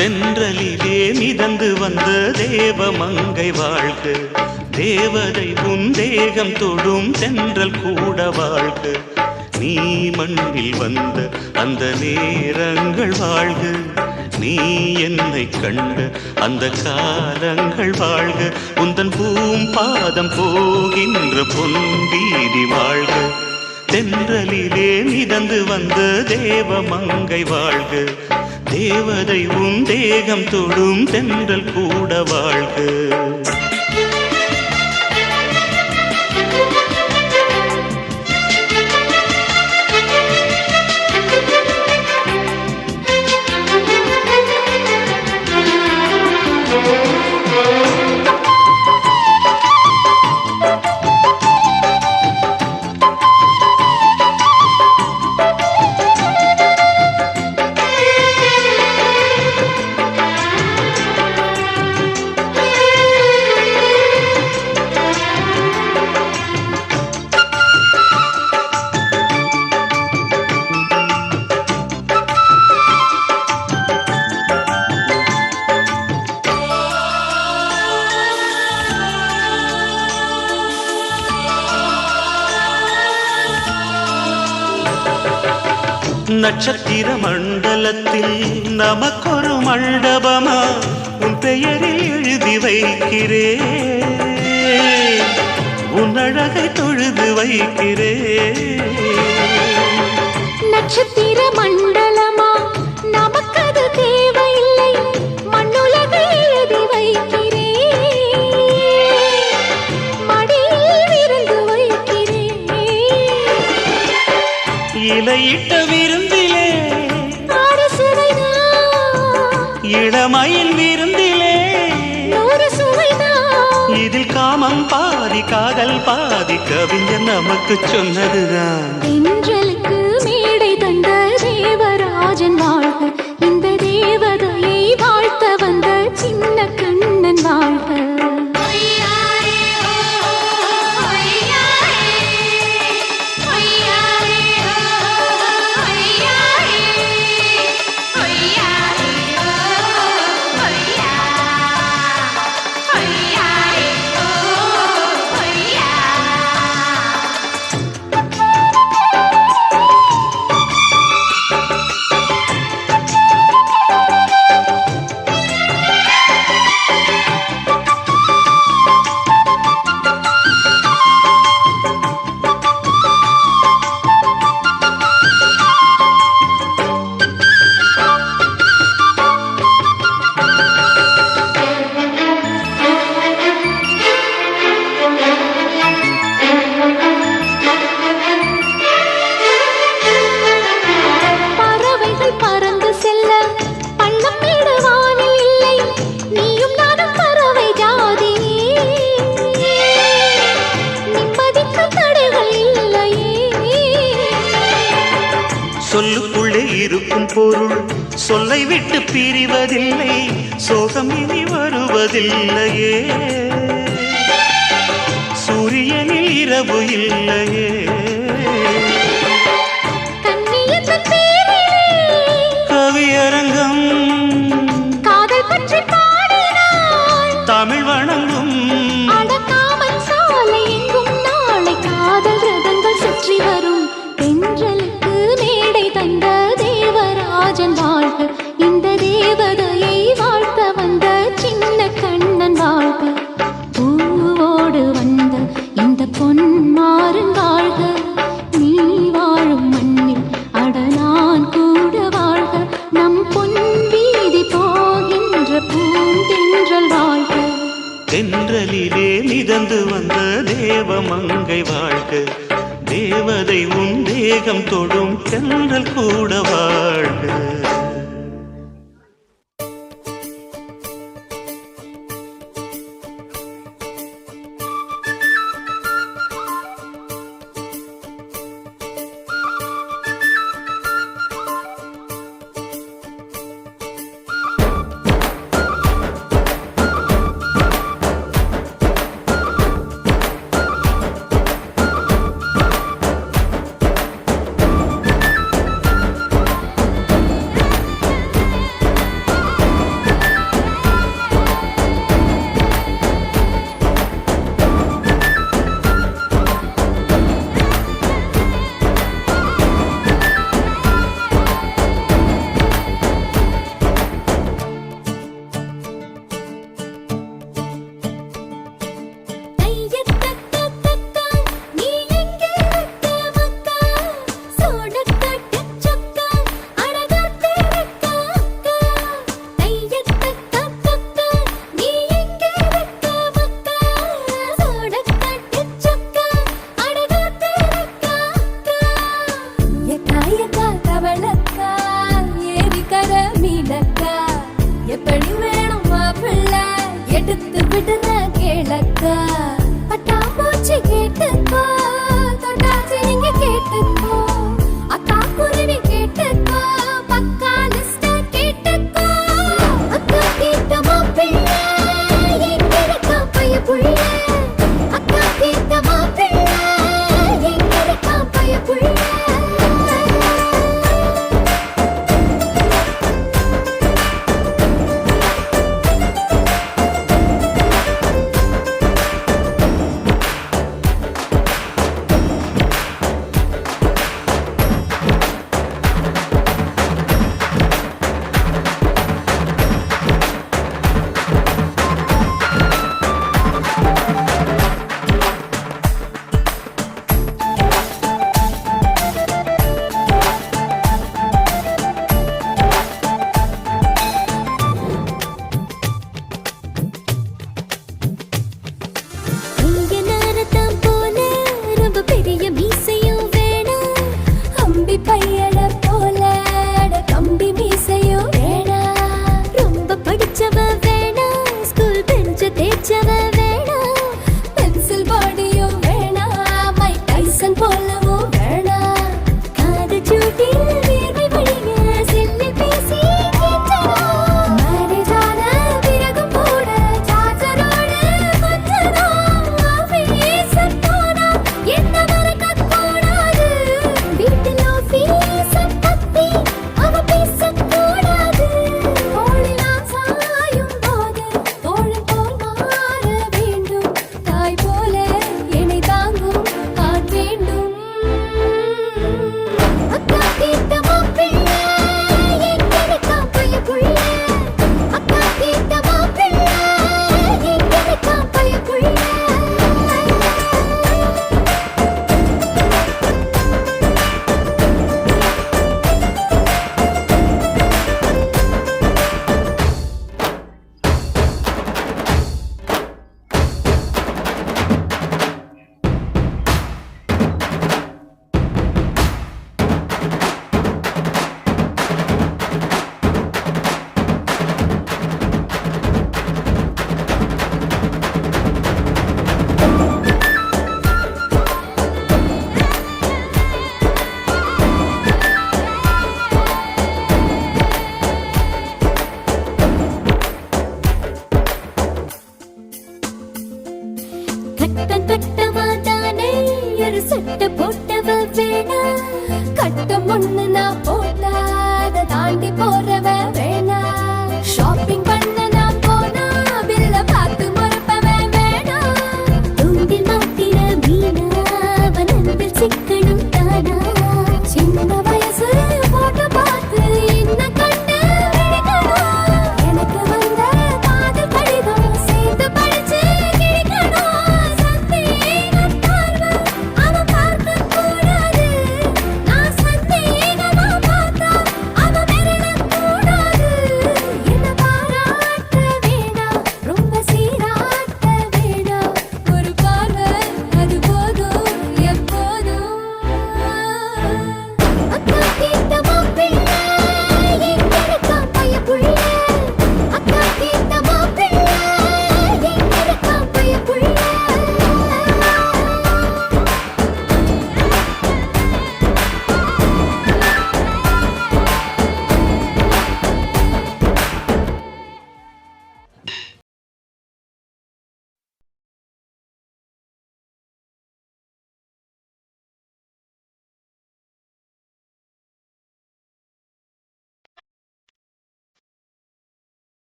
தென்றலிலே மிதந்து வந்த தேவமங்கை வாழ்க, தேவதை உன் தேகம் தொடும் தென்றல் கூட வாழ்க. நீ மண்ணில் வந்த அந்த நேரங்கள் வாழ்க, நீ என்னை கண்ட அந்த காலங்கள் வாழ்க. உந்தன் பூம்பாதம் போகின்ற பொன் வீதி வாழ்க. தென்றலிலே மிதந்து வந்த தேவமங்கை வாழ்க, தேவதை உன் தேகம் தொடும் தென்றல் கூட வாழ்க. நட்சத்திர மண்டலத்தில் நமக்கொரு மண்டபமா உன் பெயரில் எழுதி வைக்கிறேன், உன் அழகை தொழுது வைக்கிறேன். நட்சத்திர மண்டலமா நமக்கது தேவையில்லை, மண்ணுலகை எழுதி வைக்கிறேன், மடியில் விருந்து வைக்கிறேன். இலையிட்ட விருந்திலே இளமையில் விருந்திலே நூறு சுவைதான். இதில் காமம் பாதி காதல் பாதி கவிஞர் நமக்கு சொன்னதுதான். தென்றலுக்கு மேடை தந்த தேவராஜன் வாழ்க, இந்த தேவதையை வாழ்த்த வந்த சின்ன கண்ணன் வாழ்க. சொல்லுக்குள்ளே இருக்கும் பொருள் சொல்லை விட்டு பிரிவதில்லை, சோகம் இனி வருவதில்லையே. சூரியனில் இரவு இல்லையே. கவியரங்கம் காதல் பற்றி பாடினாள், தமிழ் வணங்கும் அடக்காமல் சாலை எங்கும் நாளை காதல் ரதங்கள் சுற்றி வரும். தென்றலுக்கு மேடை தந்த தேவராஜன் வாழ்க, இந்த தேவதையை வாழ்த்த வந்த சின்ன கண்ணன் வாழ்க. பூவோடு வந்த இந்த பொன்மாறன் வாழ்க, நீ வாழும் மண்ணில் அடனான் கூட வாழ்க. நம் பொன் வீதி போகின்ற பூந்தென்றல் வாழ்க. தென்றலிலே மிதந்து வந்த தேவமங்கை வாழ்க, தேவதை உன் தேகம் தொடும் தென்றல் கூட வாழ்க. விளக்கா பட்டாம்பூச்சி கேட்டுக்கோ தொட்டாச்சி நீங்க கேட்டுக்கோ அக்கா குருவி கேட்டுக்கோ பக்கா லிஸ்ட கேட்டுக்கோ அக்கா கேட்ட மாப்பிள்ளை எங்கிருக்கா பைய புள்ள அக்கா கேட்ட மாப்பிள்ளை எங்கிருக்கா பைய புள்ள சட்ட போட்டவ வேணா கட்டம் ஒண்ணு நான் போட்டா அதை தாண்டி போறவ வேணா ஷாப்பிங் பண்ண நான் போனா பில்ல பார்த்து மறப்பவ வேணா தூண்டில் மாத்திர மீனா வனத்தில் சிக்கணும் தானா சின்ன வயசு போட்ட பார்த்து என்ன கண்டு விழிக்கணும் எனக்கு வந்த காதல் கடிதம் சேர்ந்து படிச்சு கிழிக்கணும் சந்தேகத்தார்வ அவன் பார்க்க கூடாது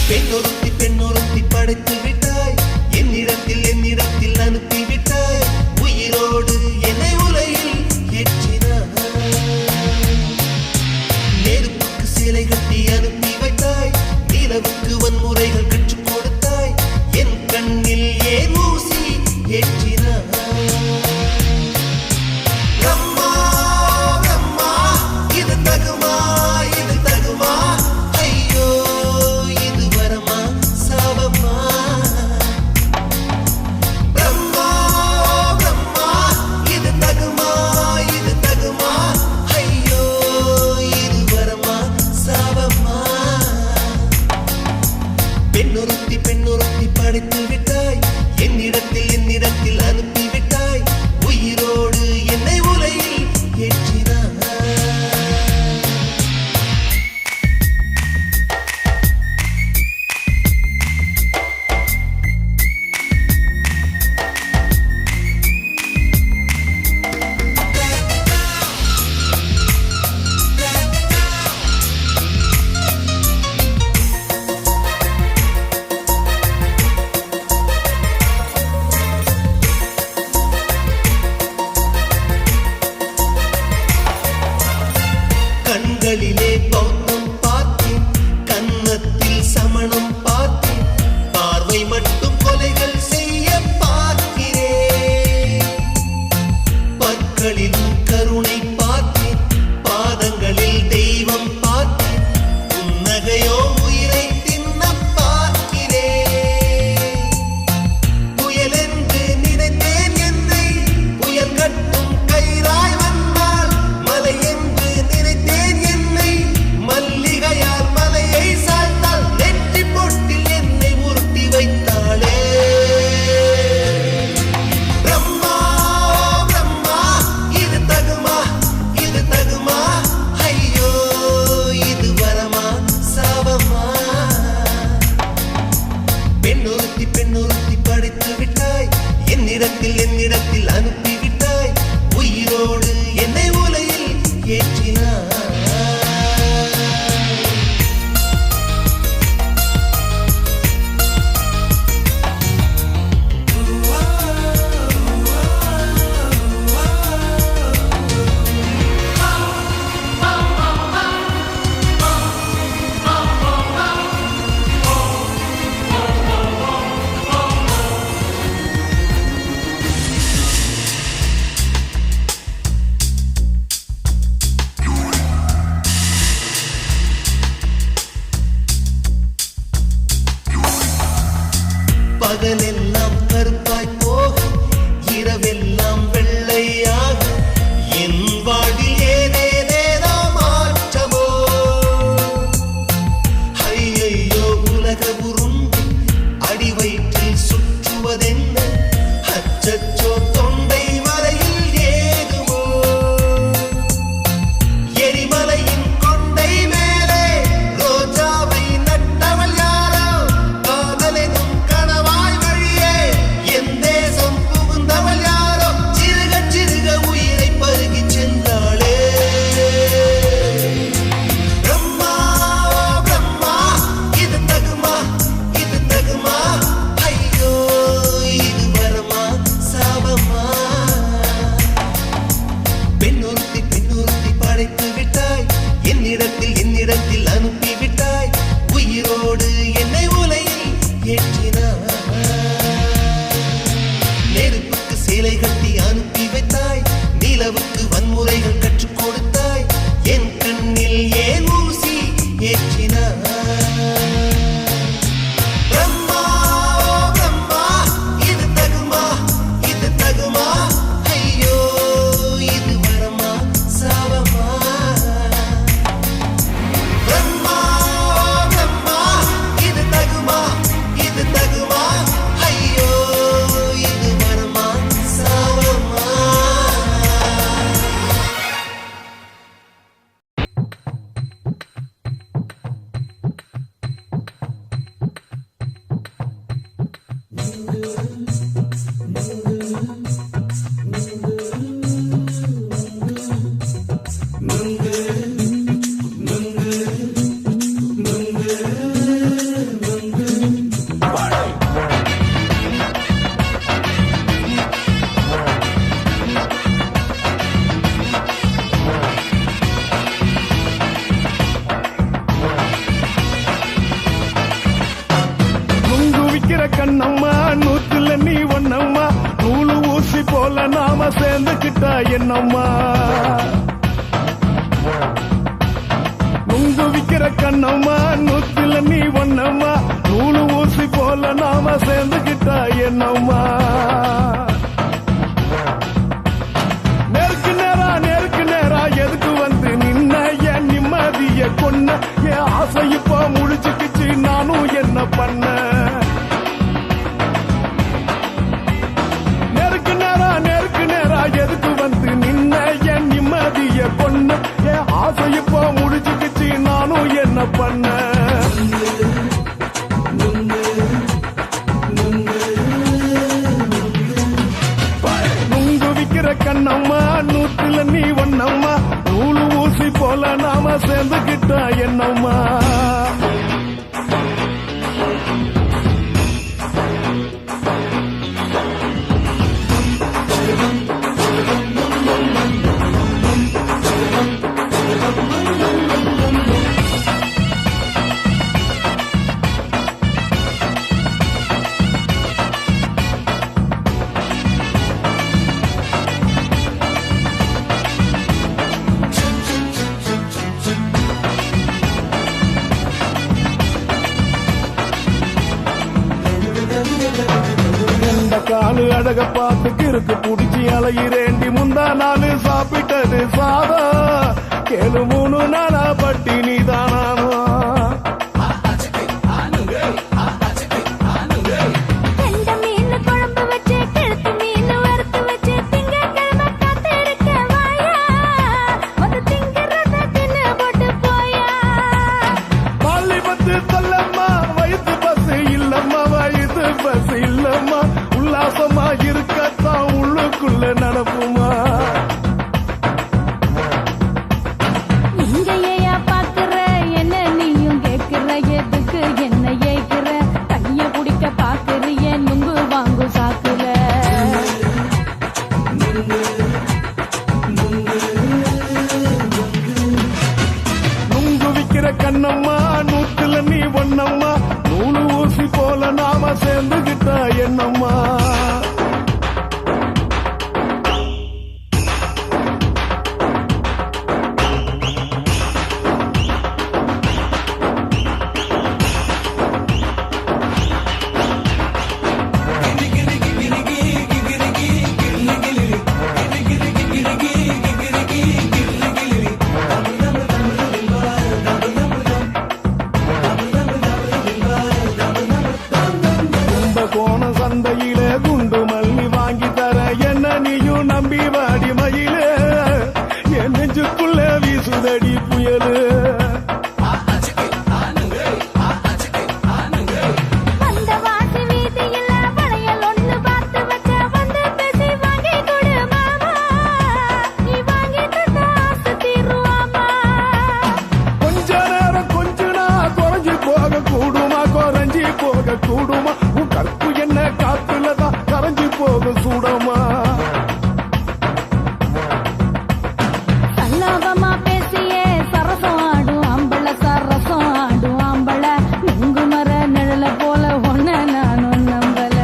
பெண்ணொருத்தி படைத்து விட்டாய், என்னிடத்தில் அனுப்பி விட்டாய், உயிரோடு என்னை உலகில் ஏற்றினாய். நெருப்புக்கு சிலை கட்டி அனுப்பி வைத்தாய், நிலவுக்கு வன்முறைகள் கற்றுக் கொடுத்தாய், என் கண்ணில் ஏன் ஊசி ஏற்றினாய். பிரம்மா பிரம்மா, இது தகுமா இது தகுமா, ஐயோ இது வரமா சாபமா. பிரம்மா பிரம்மா, இது தகுமா இது தகுமா, ஐயோ இது வரமா சாபமா. பெண்ணொருத்தி படைத்து விட்டாய், என்னிடத்தில் அனுப்பி விட்டாய், உயிரோடு என்னை உலகில் ஏற்றினாய். என்னிடத்தில் அனுப்பிவிட்டாய் உயிரோடு என்னை உலையில் ஏற்றினாய் பகலெல்லாம் கருப்பாய் போக இரவெல்லாம் வெள்ளையாக என் வாழ்வில் ஏதேதேதோ மாற்றமோ ஐயையோ உலக உருண்டு அடி வயிற்றில் சுற்றுவதென்ன அச்சச்சோ தொண்டை வரையில் ஏகுமோ எரிமலையின் கொண்டை மேலே ரோஜாவை நட்டவள் யாரோ காதலெனும் கணவாய் வழியே என் தேசம் புகுந்தவள் யாரோ சிறுக சிறுக உயிரை பருகிச் சென்றாளே பிரம்மா பிரம்மா இது தகுமா ஐயோ இது வரமா சாபமா பெண்ணொருத்தி படைத்து விட்டாய் என்னிடத்தில் அனுப்பிவிட்டாய் உயிரோடு என்னை உலையில் ஏற்றினாய் நெருப்புக்கு சேலை கட்டி அனுப்பி வைத்தாய் நிலவுக்கு வன்முறைகள் கற்றுக் கொடுத்தாய் என் கண்ணில் ஏன் ஊசி ஏற்றினாய் பிரம்மா பிரம்மா இது தகுமா ஐயோ இது வரமா சாபமா பிரம்மா பிரம்மா இது தகுமா ஐயோ இது வரமா சாபமா நுங்கு விக்கிற கண்ணம்மா நூத்துல நீ ஒன்னம்மா நூலு ஊசி போல நாம சேர்ந்துக்கிட்டா என்னம்மா நுங்கு விக்கிற கண்ணம்மா நூத்துல நீ ஒன்னம்மா நூலு ஊசி போல நாம சேர்ந்துக்கிட்டா என்னம்மா நேருக்கு நேரா எதுக்கு வந்து நின்ன என் நிம்மதிய கொன்ன என் ஆசை இப்ப முடிச்சுக்கிச்சு நானும் என்ன பண்ண நேருக்கு நேரா எதுக்கு வந்து நின்ன என் நிம்மதிய கொன்ன என் ஆசை இப்ப முடிச்சுக்கிச்சு நானும் என்ன பண்ண நுங்கு விக்கிற கண்ணம்மா நூத்துல நீ ஒன்னம்மா நூலு ஊசி போல நாம சேர்ந்துக்கிட்டா என்னம்மா காலு அழக பார்த்து கிறுக்கு புடிச்சி அலையிறேண்டி முந்தா நாள் சாப்பிட்டது சாதம் கேளு 3 நாளா பட்டினி தானானோ சொல்லம்மா வயது பஸ் இல்லம்மா உல்லாசமா இருக்க என்னம்மா கோண சந்தையில குண்டு மல்லி வாங்கி தர என்ன நீயும் நம்பி வாடி மயில என் நெஞ்சுக்குள்ள வீசுதடி புயலு அந்த வாசி வீதியில வளையல் ஒண்ணு பார்த்து வச்ச வந்து பேசி வாங்கி கொடு மாமா நீ வாங்கி தந்தா ஆசை தீருவாமா கொஞ்ச நேரம் கொஞ்ச நான் குறைஞ்சு போக கூடுமா குறைஞ்சி போக கூடுமா உன் கற்பு என்ன காத்துலதான் கரைஞ்சு போக சூடமா சல்லாபமா பேசியே சரசம் ஆடும் அம்பள சரசம் ஆடும் அம்பள நுங்கு மர நிழல போல ஒன்ன நானும் நம்பல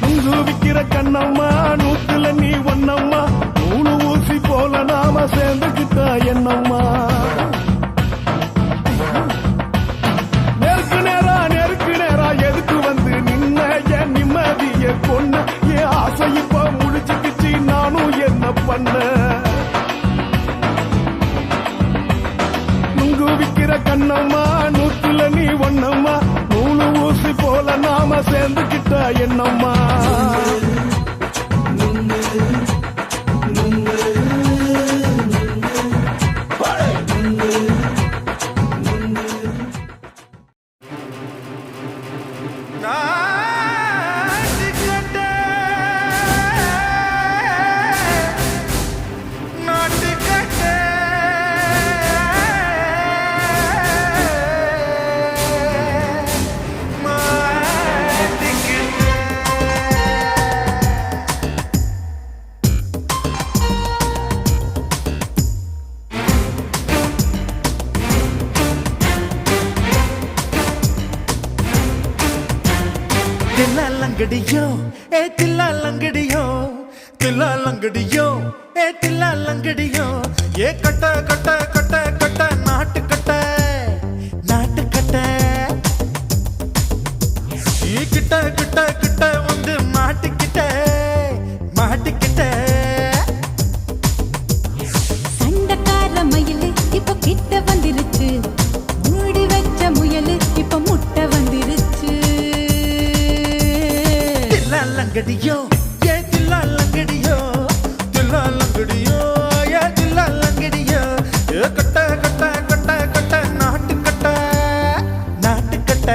நுங்கு விக்கிற கண்ணம்மா நூத்துல நீ ஒன்னம்மா நூலு ஊசி போல நாம சேர்ந்துக்கிட்டா என்னம்மா நெருக்கு நேரா எதுக்கு வந்து நின்ன என் நிம்மதிய கொன்ன என் ஆசை இப்ப முடிச்சுக்கிச்சு நானும் என்ன பண்ண நுங்கு விக்கிற கண்ணம்மா நூத்துல நீ ஒன்னம்மா நூலு ஊசி போல நாம சேர்ந்துக்கிட்டா என்னம்மா தில்லாலங்கடியோ ஏ தில்லாலங்கடியோ தில்லாலங்கடியோ ஏ தில்லாலங்கடியோ ஏ கட்ட கட்ட கட்ட கட்ட நாட்டு கட்ட நாட்டு கட்ட நீ கிட்ட கிட்ட கிட்ட வந்து மாட்டிக்கிட்ட மாட்டிக்கிட்ட சண்டக்கார மயிலு இப்ப கிட்ட வந்துருச்சு மூடி வச்ச முயலு இப்ப முட்டை வந்துருச்சு தில்லாலங்கடியோ ஏ தில்லாலங்கடியோ தில்லாலங்கடியோ ஏ தில்லாலங்கடியோ ஏ கட்ட கட்ட கட்ட கட்ட நாட்டு கட்ட நாட்டு கட்ட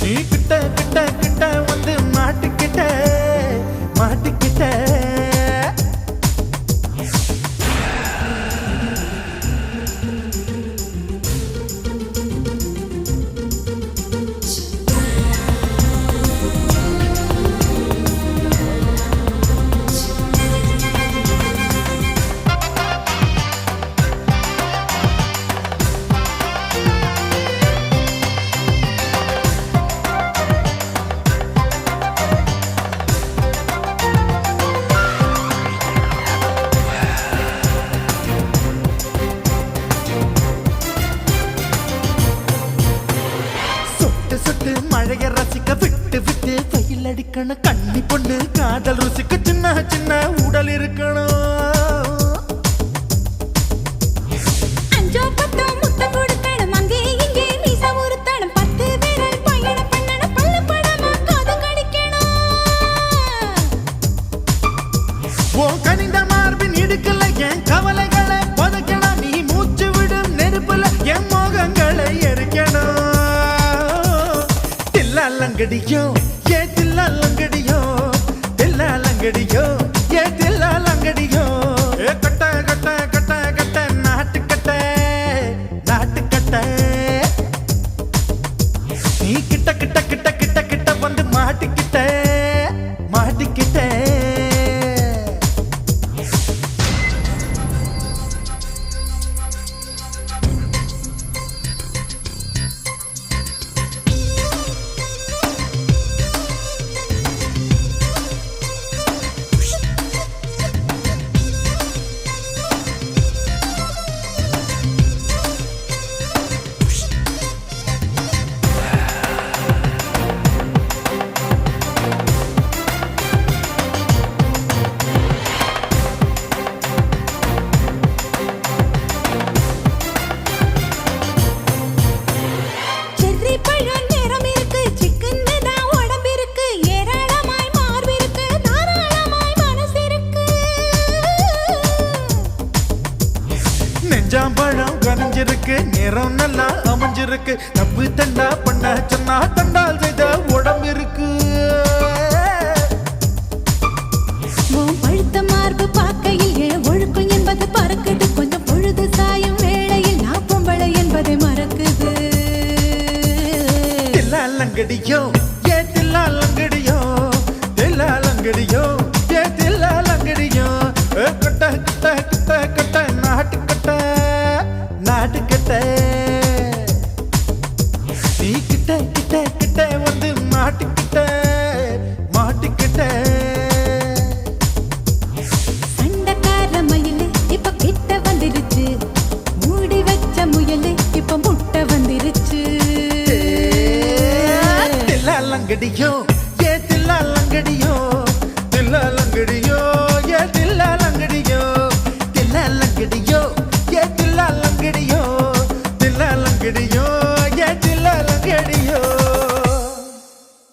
நீ கிட்ட கிட்ட கிட்ட வந்து மாட்டிக்கிட்ட மாட்டிக்கிட்ட சொட்டு மழைய ரசிக்க விட்டு விட்டு வெயில் அடிக்கணும் கண்ணி பொண்ணு காதல் ருசிக்க சின்ன சின்ன உடல் இருக்கணும் அஞ்சோ பத்தோ முத்தம் கொடுக்கணும் அங்கே இங்கே மீசா உருத்தணும் 10 விரல் பயணம் பண்ணணும் பல்ல படமா காது கடிக்கணும் ஓ கனிந்த மார்பின் இடுக்கல என் கவலைகளை புதைக்கணும் நீ மூச்சு விடும் நெருப்புல என் மோகங்களை எரிக்கணும் தில்லாலங்கடியோ ஏ தில்லாலங்கடியோ தில்லாலங்கடியோ ஏ தில்லாலங்கடியோ ஏ கட்ட கட்ட கட்ட கட்ட நாட்டு கட்ட நாட்டு கட்ட நீ கிட்ட கிட்ட கிட்ட கிட்ட கிட்ட வந்து மாட்டிக்கிட்ட மாட்டிக்கிட்ட வெஞ்சாம்பழம் கனிஞ்சிருக்கு, நேரம் நல்லா அமைஞ்சிருக்கு. தப்பு தண்டா பண்ண சொன்னா தண்டால் செய்த உடம்பு இருக்கு. உன் பழுத்த மார்பு பார்க்கையில் என் ஒழுக்கம் என்பது பறக்குது. கொஞ்சம் பொழுது சாயும் வேளையில் நான் பொம்பளை என்பதை மறக்குது. தில்லாலங்கடியோ ஏ தில்லாலங்கடியோ, தில்லாலங்கடியோ ஏ தில்லாலங்கடியோ. கட்ட கட்ட கட்ட கட்ட நாட்டு கட்ட நாட்டு கட்ட. நீ கிட்ட கிட்ட கிட்ட வந்து மாட்டிக்கிட்ட மாட்டிக்கிட்ட. சண்டைக்கார மயிலு இப்ப கிட்ட வந்துருச்சு, மூடி வச்ச முயலு இப்ப முட்டை வந்துருச்சு. தில்லாலங்கடியோ ஏ தில்லாலங்கடியோ, தில்லாலங்கடியோ ஏ தில்லாலங்கடியோ, தில்லாலங்கடியோ ஏ தில்லால